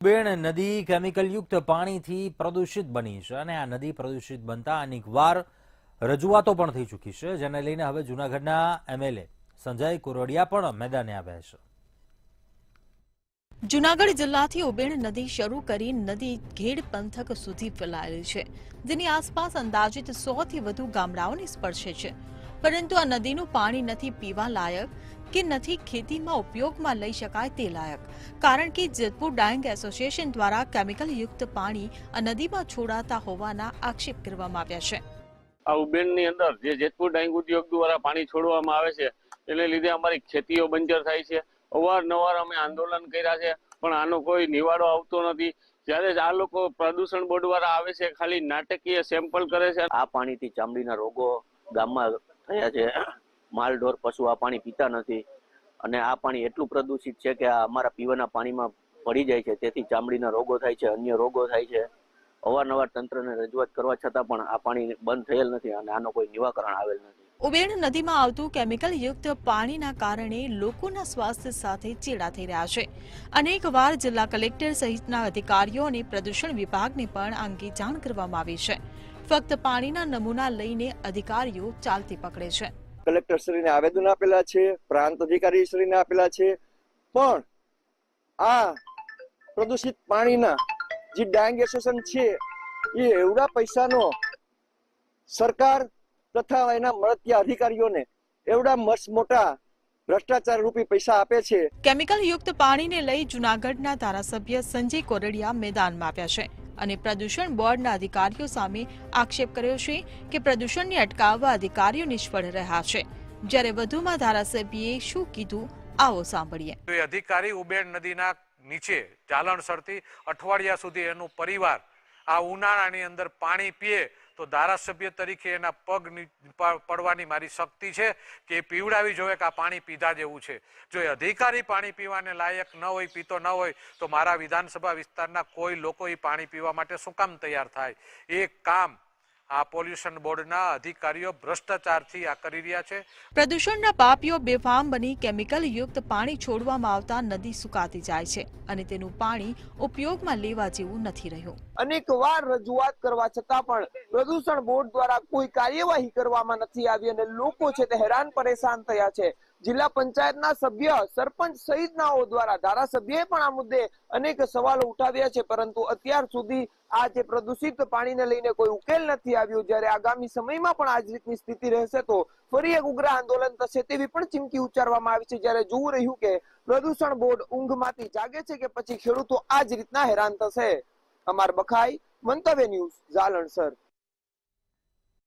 બેણ નદી કેમિકલયુક્ત પાણીથી પ્રદૂષિત બની છે અને આ નદી પ્રદૂષિત બનતા અનેકવાર રજૂઆતો પણ થઈ ચૂકી છે, જેને લઈને હવે જૂનાગઢના એમએલએ સંજય કોરડિયા પણ મેદાને આવ્યા છે. જૂનાગઢ જિલ્લાથી ઉબેણ નદી શરૂ કરી નદી ઘેડ પંથક સુધી ફેલાયેલી છે, જેની આસપાસ અંદાજિત 100થી વધુ ગામડાઓને સ્પર્શે છે. પરંતુ આ નદીનું પાણી નથી પીવા લાયક કે નથી ખેતીમાં ઉપયોગમાં લઈ શકાય તે લાયક, કારણ કે જેતપુર ડાંગ એસોસિએશન દ્વારા કેમિકલયુક્ત પાણી આ નદીમાં છોડાતા હોવાના આક્ષેપ કરવામાં આવ્યા છે. આ ઉબેણની અંદર જે જેતપુર ડાંગ ઉદ્યોગ દ્વારા પાણી છોડવામાં આવે છે, એને લીધે અમારી ખેતીઓ બંજર થાય છે. અવારનવાર અમે આંદોલન કર્યા છે, પણ આનો કોઈ નિવાડો આવતો નથી. જ્યારે આ લોકો પ્રદૂષણ બોર્ડ વાળા આવે છે, ખાલી નાટકીય સેમ્પલ કરે છે. આ પાણીથી ચામડીના રોગો ગામમાં થયા છે. માલ ઢોર પશુ આ પાણી પીતા નથી અને આ પાણી એટલું પ્રદૂષિત છે કે આ અમારા પીવાના પાણીમાં પડી જાય છે, તેથી ચામડીના રોગો થાય છે, અન્ય રોગો થાય છે. અવારનવાર તંત્રને રજૂઆત કરવા છતાં પણ આ પાણી બંધ થયેલ નથી અને આનો કોઈ નિવારણ આવેલ નથી. ઉબેણ નદીમાં આવતું કેમિકલયુક્ત પાણીના કારણે લોકોના સ્વાસ્થ્ય સાથે ચેડા થઈ રહ્યા છે. અનેકવાર જિલ્લા કલેક્ટર સહિતના અધિકારીઓ અને પ્રદૂષણ વિભાગને પણ આ અંગે જાણ કરવામાં આવી છે. ફક્ત પાણીના નમૂના લઈને અધિકારીઓ ચાલતી પકડે છે. કલેક્ટરશ્રીને આવેદન આપેલા છે, પ્રાંત અધિકારીશ્રીને આપેલા છે, પણ આ પ્રદૂષિત પાણીના જે ડાંગ એસોસિએશન છે એ એવડા પૈસાનો સરકાર તથા એના મળતિયા અધિકારીઓને એવડા મોટા ભ્રષ્ટાચાર રૂપી પૈસા આપે છે. કેમિકલયુક્ત પાણીને લઈ જૂનાગઢના ધારાસભ્ય સંજય કોરડિયા મેદાનમાં આવ્યા છે અને પ્રદૂષણ બોર્ડના અધિકારીઓ સામે આક્ષેપ કર્યો છે કે પ્રદૂષણને અટકાવવા અધિકારીઓ નિષ્ફળ રહ્યા છે. જ્યારે વધુમાં ધારાસભ્યએ શું કીધું, આવો સાંભળીએ. અધિકારી ઉબેણ નદીના નીચે ચાલણસરથી અઠવાડિયા સુધી એનું પરિવાર આ ઉનાળાની અંદર પાણી પીએ તો ધારાસભ્ય તરીકે એના પગ પડવાની મારી શક્તિ છે કે એ પીવડાવી જોઈએ કે આ પાણી પીધા જેવું છે. જો એ અધિકારી પાણી પીવાને લાયક ન હોય, પીતો ન હોય, તો મારા વિધાનસભા વિસ્તારના કોઈ લોકો એ પાણી પીવા માટે શું કામ તૈયાર થાય? એ કામ આ પોલ્યુશન બોર્ડના અધિકારીઓ ભ્રષ્ટાચારથી આ કરી રહ્યા છે. પ્રદૂષણના પાપીઓ બેફામ બની કેમિકલયુક્ત પાણી છોડવામાં આવતા નદી સુકાતી જાય છે અને તેનું પાણી ઉપયોગમાં લેવા જેવું નથી રહ્યું. અનેકવાર રજૂઆત કરવા છતાં પણ પ્રદૂષણ બોર્ડ દ્વારા કોઈ કાર્યવાહી કરવામાં નથી આવી અને લોકો છે તે હેરાન પરેશાન થયા છે. જિલ્લા પંચાયતના સભ્ય, સરપંચ સહિતનાઓ દ્વારા ધારાસભ્યએ પણ આ મુદ્દે અનેક સવાલો ઉઠાવ્યા છે, પરંતુ અત્યાર સુધી આ જે પ્રદૂષિત પાણીને લઈને કોઈ ઉકેલ નથી આવ્યો. જ્યારે આગામી સમયમાં પણ આ જ રીતની સ્થિતિ રહેશે તો ફરી એક ઉગ્ર આંદોલન થશે તેવી પણ ચીમકી ઉચ્ચારવામાં આવી છે. જ્યારે જોવું રહ્યું કે પ્રદૂષણ બોર્ડ ઊંઘમાંથી જાગે છે કે પછી ખેડૂતો આ જ રીતના હેરાન થશે. અમાર બખાઈ, મંતવ્ય ન્યૂઝ, જાલણસર.